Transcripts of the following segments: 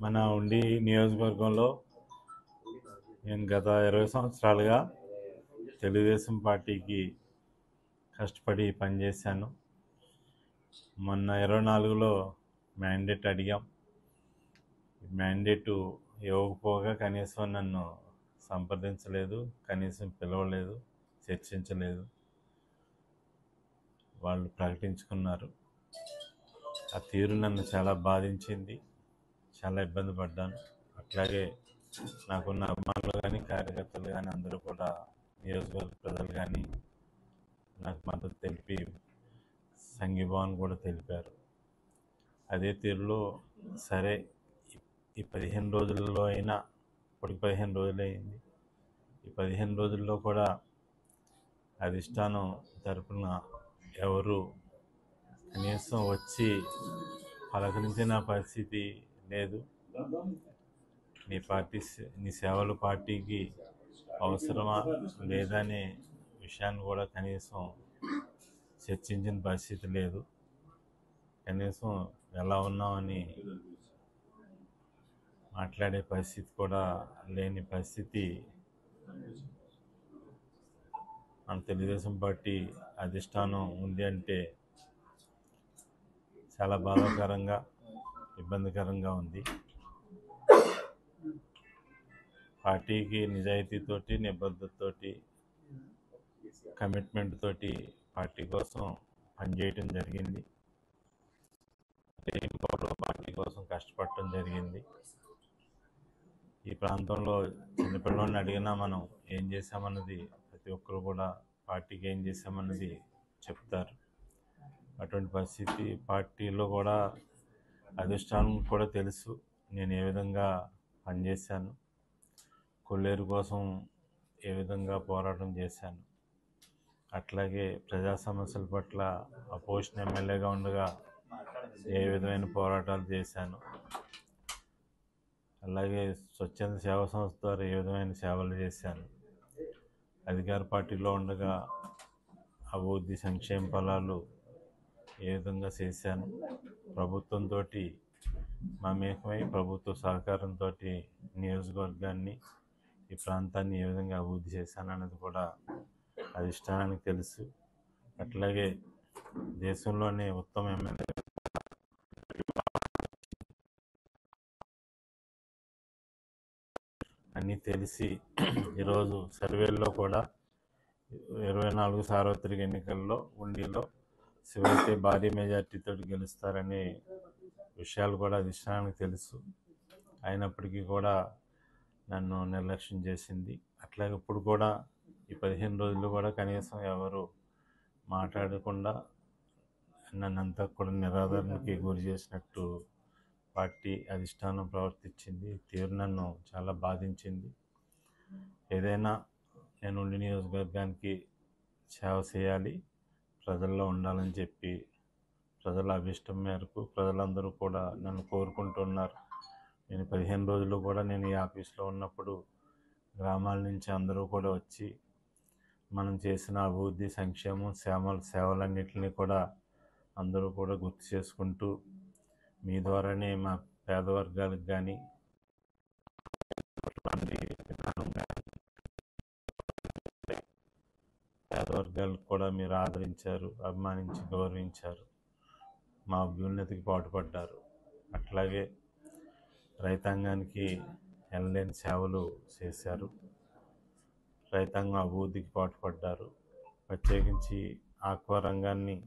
మన ఉండి నియోజకవర్గంలో నేను గత 20 సంవత్సరాలుగా తెలుగుదేశం పార్టీకి కష్టపడి పనిచేశాను. మొన్న 24లో మ్యాండేట్ అడిగాం. మ్యాండేటు ఇవ్వకపోగా కనీసం నన్ను సంప్రదించలేదు, కనీసం పిలవలేదు, చర్చించలేదు. వాళ్ళు ప్రకటించుకున్నారు. ఆ తీరు నన్ను చాలా బాధించింది, చాలా ఇబ్బంది పడ్డాను. అట్లాగే నాకున్న అభిమానులు కానీ, కార్యకర్తలు కానీ అందరూ కూడా, నియోజకవర్గ ప్రజలు కానీ నాకు మద్దతు తెలిపి సంఘీభావం కూడా తెలిపారు. అదే తీరులో సరే ఈ 15 రోజుల్లో అయినా, ఇప్పటికి 15 రోజులు అయింది, ఈ 15 రోజుల్లో కూడా అధిష్టానం తరపున ఎవరు కనీసం వచ్చి పలకరించిన పరిస్థితి లేదు. నీ సేవలు పార్టీకి అవసరమా లేదనే విషయాన్ని కూడా కనీసం చర్చించిన పరిస్థితి లేదు. కనీసం ఎలా ఉన్నామని మాట్లాడే పరిస్థితి కూడా లేని పరిస్థితి మన తెలుగుదేశం పార్టీ అధిష్టానం ఉంది అంటే చాలా బాధాకరంగా, ఇబ్బందికరంగా ఉంది. పార్టీకి నిజాయితీతోటి, నిబద్ధతతోటి, కమిట్మెంట్ తోటి పార్టీ కోసం పనిచేయటం జరిగింది. పార్టీ కోసం కష్టపడటం జరిగింది. ఈ ప్రాంతంలో చిన్నపిల్లల్ని అడిగినా మనం ఏం చేశామన్నది ప్రతి ఒక్కరు కూడా పార్టీకి ఏం చేశామన్నది చెప్తారు. అటువంటి పరిస్థితి పార్టీలో కూడా అధిష్టానం కూడా తెలుసు నేను ఏ విధంగా పనిచేశాను, కొల్లేరు కోసం ఏ విధంగా పోరాటం చేశాను. అట్లాగే ప్రజా సమస్యల పట్ల అపోజిషన్ ఎమ్మెల్యేగా ఉండగా ఏ విధమైన పోరాటాలు చేశాను, అలాగే స్వచ్ఛంద సేవా సంస్థ ద్వారా ఏ విధమైన సేవలు చేశాను. అధికార పార్టీలో ఉండగా అభివృద్ధి సంక్షేమ ఫలాలు ఏ విధంగా చేశాను, ప్రభుత్వంతో మమేకమై ప్రభుత్వ సహకారంతో నియోజకవర్గాన్ని, ఈ ప్రాంతాన్ని ఏ విధంగా అభివృద్ధి చేశాను అన్నది కూడా అధిష్టానానికి తెలుసు. అట్లాగే దేశంలోనే ఉత్తమ ఎమ్మెల్యే అన్నీ తెలిసి ఈరోజు సర్వేల్లో కూడా 24 సార్వత్రిక ఎన్నికల్లో ఉండిలో శివైతే భారీ మెజార్టీతో గెలుస్తారనే విషయాలు కూడా అధిష్టానానికి తెలుసు. అయినప్పటికీ కూడా నన్ను నిర్లక్ష్యం చేసింది. అట్లాగే ఇప్పుడు కూడా ఈ 15 రోజులు కూడా కనీసం ఎవరు మాట్లాడకుండా నన్నంతా కూడా నిరాదరణకి గురి చేసినట్టు పార్టీ అధిష్టానం ప్రవర్తించింది. తీరు నన్ను చాలా బాధించింది. ఏదైనా నేను ఉండి నియోజకవర్గానికి సేవ చేయాలి, ప్రజల్లో ఉండాలని చెప్పి ప్రజల అభిష్టం మేరకు ప్రజలందరూ కూడా నన్ను కోరుకుంటున్నారు. నేను 15 రోజులు కూడా నేను ఈ ఆఫీస్లో ఉన్నప్పుడు గ్రామాల నుంచి అందరూ కూడా వచ్చి మనం చేసిన అభివృద్ధి, సంక్షేమం, సేవలన్నింటినీ కూడా అందరూ కూడా గుర్తు చేసుకుంటూ మీ ద్వారానే మా పేద వర్గాలకు కానీ, పేద వర్గాలకు కూడా మీరు ఆదరించారు, అభిమానించి గౌరవించారు, మా అభ్యున్నతికి పాటుపడ్డారు. అట్లాగే రైతాంగానికి ఎనలేని సేవలు చేశారు, రైతాంగం అభివృద్ధికి పాటుపడ్డారు. ప్రత్యేకించి ఆక్వా రంగాన్ని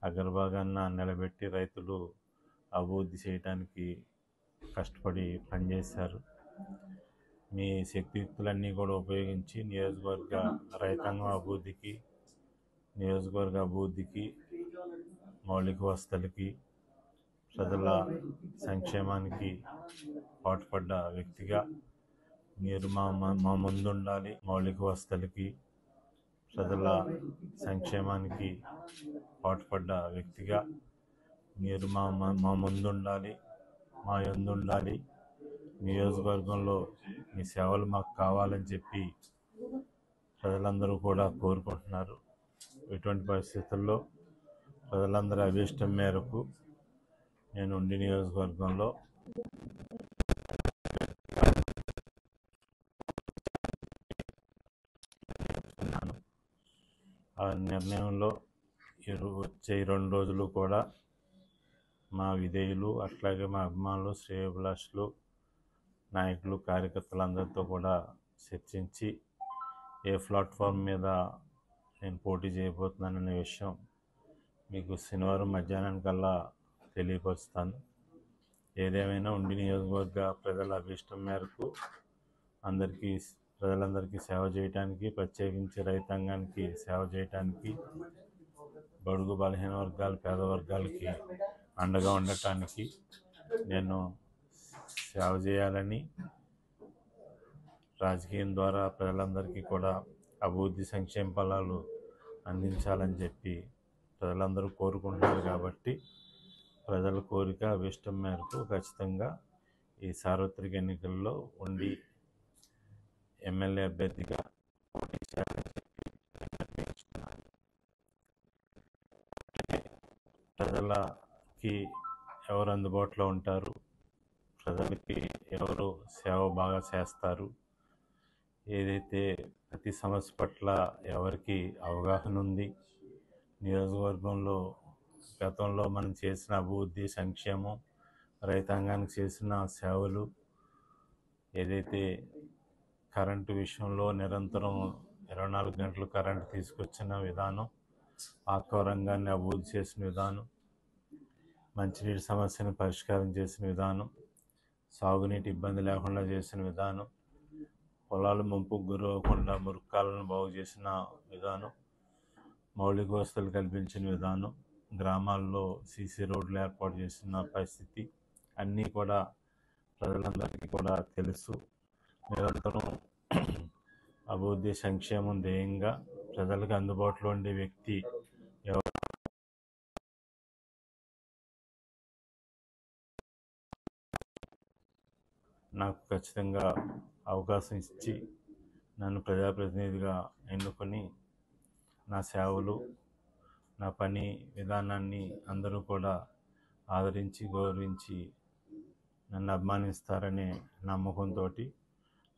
అగ్రభాగాన్న నిలబెట్టి రైతులు అభివృద్ధి చేయడానికి కష్టపడి పనిచేశారు. మీ శక్తియుక్తులన్నీ కూడా ఉపయోగించి నియోజకవర్గ రైతాంగం అభివృద్ధికి, నియోజకవర్గ అభివృద్ధికి, మౌలిక వసతులకి, ప్రజల సంక్షేమానికి పాటుపడ్డ వ్యక్తిగా మీరు మా ముందుండాలి. మౌలిక వసతులకి, ప్రజల సంక్షేమానికి పాటుపడ్డ వ్యక్తిగా మీరు మా ముందుండాలి, మా యందుండాలి. నియోజకవర్గంలో మీ సేవలు మాకు కావాలని చెప్పి ప్రజలందరూ కూడా కోరుకుంటున్నారు. ఇటువంటి పరిస్థితుల్లో ప్రజలందరి అభీష్టం మేరకు నేను ఉండి నియోజకవర్గంలో ఆ నిర్ణయంలో వచ్చే 2 రోజులు కూడా మా విధేయులు, అట్లాగే మా అభిమానులు, శ్రేయోభిలాషులు, నాయకులు, కార్యకర్తలందరితో కూడా చర్చించి ఏ ప్లాట్ఫామ్ మీద నేను పోటీ చేయబోతున్నాననే విషయం మీకు శనివారం మధ్యాహ్నానికల్లా తెలియపరుస్తాను. ఏదేమైనా ఉండి నియోజకవర్గ ప్రజల అభీష్టం మేరకు ప్రజలందరికీ సేవ చేయడానికి, ప్రత్యేకించి రైతాంగానికి సేవ చేయడానికి, బడుగు బలహీన వర్గాలు, పేద వర్గాలకి అండగా ఉండటానికి నేను సేవ చేయాలని, రాజకీయం ద్వారా ప్రజలందరికీ కూడా అభివృద్ధి సంక్షేమ ఫలాలు అందించాలని చెప్పి ప్రజలందరూ కోరుకుంటున్నారు. కాబట్టి ప్రజల కోరిక అభీష్టం మేరకు ఖచ్చితంగా ఈ సార్వత్రిక ఎన్నికల్లో ఉండి ఎమ్మెల్యే అభ్యర్థిగా పోటీ చేయాలని చెప్పి నిర్ణయించుకున్నాను. ప్రజలకి ఎవరు అందుబాటులో ఉంటారు, ప్రజలకి ఎవరు సేవ బాగా చేస్తారు, ఏదైతే ప్రతి సమస్య పట్ల ఎవరికి అవగాహన ఉంది, నియోజకవర్గంలో గతంలో మనం చేసిన అభివృద్ధి, సంక్షేమం, రైతాంగానికి చేసిన సేవలు, ఏదైతే కరెంటు విషయంలో నిరంతరం 24 గంటలు కరెంటు తీసుకొచ్చిన విధానం, ఆక్వా రంగాన్ని అభివృద్ధి చేసిన విధానం, మంచినీటి సమస్యను పరిష్కారం చేసిన విధానం, సాగునీటి ఇబ్బంది లేకుండా చేసిన విధానం, పొలాలు ముంపుకు గురవకుండా మురుక్కాలను బాగు చేసిన విధానం, మౌలిక వసతులు కల్పించిన విధానం, గ్రామాల్లో సీసీ రోడ్లు ఏర్పాటు చేసిన పరిస్థితి అన్నీ కూడా ప్రజలందరికీ కూడా తెలుసు. నిరంతరం అభివృద్ధి సంక్షేమం ధ్యేయంగా ప్రజలకు అందుబాటులో ఉండే వ్యక్తి ఎవరు నాకు ఖచ్చితంగా అవకాశం ఇచ్చి నన్ను ప్రజాప్రతినిధిగా ఎన్నుకొని నా సేవలు, నా పని విధానాన్ని అందరూ కూడా ఆదరించి, గౌరవించి నన్ను అభిమానిస్తారనే నమ్మకంతో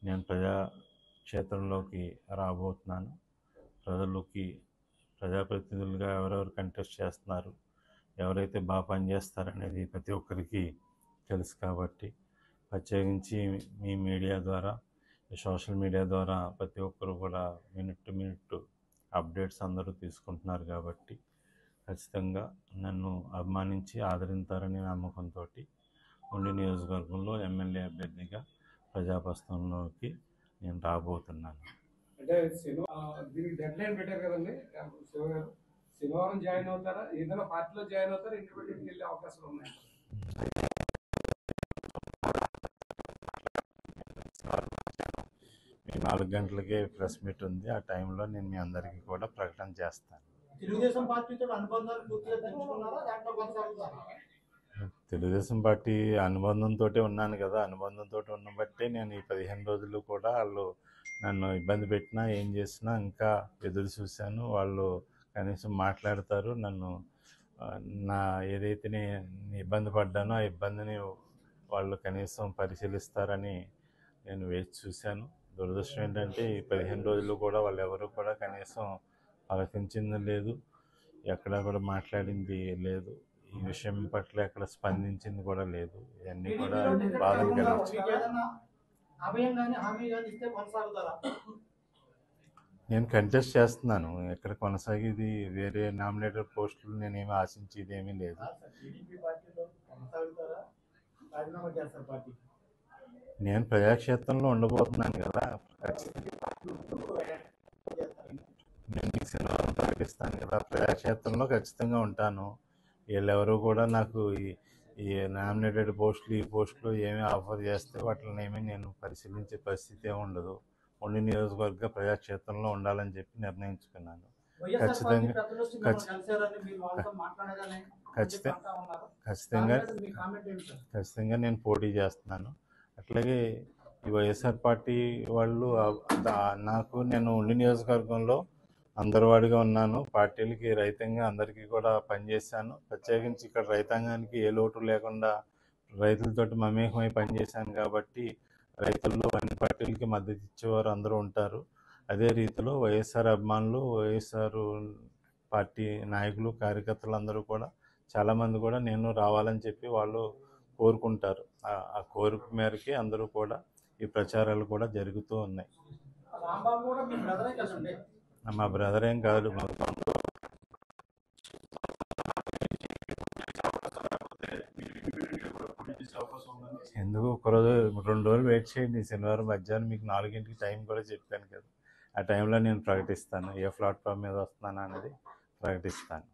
నేను ప్రజాక్షేత్రంలోకి రాబోతున్నాను. ప్రజాప్రతినిధులుగా ఎవరెవరు కంటెస్ట్ చేస్తున్నారు, ఎవరైతే బాగా పనిచేస్తారనేది ప్రతి ఒక్కరికి తెలుసు. కాబట్టి ప్రత్యేకించి మీ మీడియా ద్వారా, సోషల్ మీడియా ద్వారా ప్రతి ఒక్కరు కూడా మినిట్ టు మినిట్ అప్డేట్స్ అందరూ తీసుకుంటున్నారు. కాబట్టి ఖచ్చితంగా నన్ను అభిమానించి ఆదరిస్తారనే నమ్మకంతో ఉండి నియోజకవర్గంలో ఎమ్మెల్యే అభ్యర్థిగా ప్రజాప్రస్థానంలోకి నేను రాబోతున్నాను. అంటే దీనికి డెడ్ లైన్ పెట్టారు కదండి శివ గారు, శనివారం జాయిన్ అవుతారా, ఏదైనా పార్టీలో జాయిన్ అవుతారా, ఇండిపెండెంట్కి వెళ్ళే అవకాశాలు ఉన్నాయి? 4 గంటలకే ప్రెస్ మీట్ ఉంది. ఆ టైంలో నేను మీ అందరికీ కూడా ప్రకటన చేస్తాను. తెలుగుదేశం పార్టీతో అనుబంధాలు పూర్తిగా తెంచుకున్నారా, దాంట్లో కొనసాగుతారా? తెలుగుదేశం పార్టీ అనుబంధంతో ఉన్నాను కదా, అనుబంధంతో ఉన్న బట్టే నేను ఈ 15 రోజులు కూడా వాళ్ళు నన్ను ఇబ్బంది పెట్టినా, ఏం చేసినా ఇంకా ఎదురు చూశాను. వాళ్ళు కనీసం మాట్లాడతారు, నన్ను ఏదైతే నేను ఇబ్బంది పడ్డానో ఆ ఇబ్బందిని వాళ్ళు కనీసం పరిశీలిస్తారని నేను వేచి చూశాను. దురదృష్టం ఏంటంటే ఈ 15 రోజులు కూడా వాళ్ళు ఎవరు కూడా కనీసం ఆలోచించింది లేదు, ఎక్కడా కూడా మాట్లాడింది లేదు, ఈ విషయం పట్ల ఎక్కడ స్పందించింది కూడా లేదు. ఇవన్నీ కూడా బాధను కలిగించాయి. నేను కంటెస్ట్ చేస్తున్నాను, ఎక్కడ కొనసాగేది వేరే నామినేటెడ్ పోస్టులు నేనేమి ఆశించేది ఏమీ లేదు. నేను ప్రజాక్షేత్రంలో ఉండబోతున్నాను కదా, నేను మీకు సినిమాలో ప్రకటిస్తాను కదా, ప్రజాక్షేత్రంలో ఖచ్చితంగా ఉంటాను. వీళ్ళెవరూ కూడా నాకు ఈ నామినేటెడ్ పోస్టులు, ఈ పోస్టులు ఏమి ఆఫర్ చేస్తే వాటిని ఏమీ నేను పరిశీలించే పరిస్థితి ఏమి ఉండదు. ఉండి నియోజకవర్గ ప్రజాక్షేత్రంలో ఉండాలని చెప్పి నిర్ణయించుకున్నాను. ఖచ్చితంగా నేను పోటీ చేస్తున్నాను. అట్లాగే ఈ వైఎస్ఆర్ పార్టీ వాళ్ళు నేను ఉండి నియోజకవర్గంలో అందరివాడిగా ఉన్నాను. పార్టీలకి, రైతాంగం అందరికీ కూడా పనిచేశాను. ప్రత్యేకించి ఇక్కడ రైతాంగానికి ఏ లోటు లేకుండా రైతులతోటి మమేకమై పనిచేశాను. కాబట్టి రైతుల్లో అన్ని పార్టీలకి మద్దతు ఇచ్చేవారు అందరూ ఉంటారు. అదే రీతిలో వైఎస్ఆర్ అభిమానులు, వైఎస్ఆర్ పార్టీ నాయకులు, కార్యకర్తలు అందరూ కూడా చాలామంది కూడా నేను రావాలని చెప్పి వాళ్ళు కోరుకుంటారు. ఆ కోరిక మేరకి అందరూ కూడా ఈ ప్రచారాలు కూడా జరుగుతూ ఉన్నాయి. మా బ్రదర్ ఏం కాదు, మా ఎందుకు ఒకరోజు 2 రోజులు వెయిట్ చేయండి. శనివారం మధ్యాహ్నం మీకు 4ంటికి టైం కూడా చెప్పాను కదా, ఆ టైంలో నేను ప్రకటిస్తాను. ఏ ప్లాట్ఫామ్ మీద వస్తున్నాను అనేది ప్రకటిస్తాను.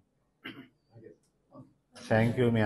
Thank you. మీ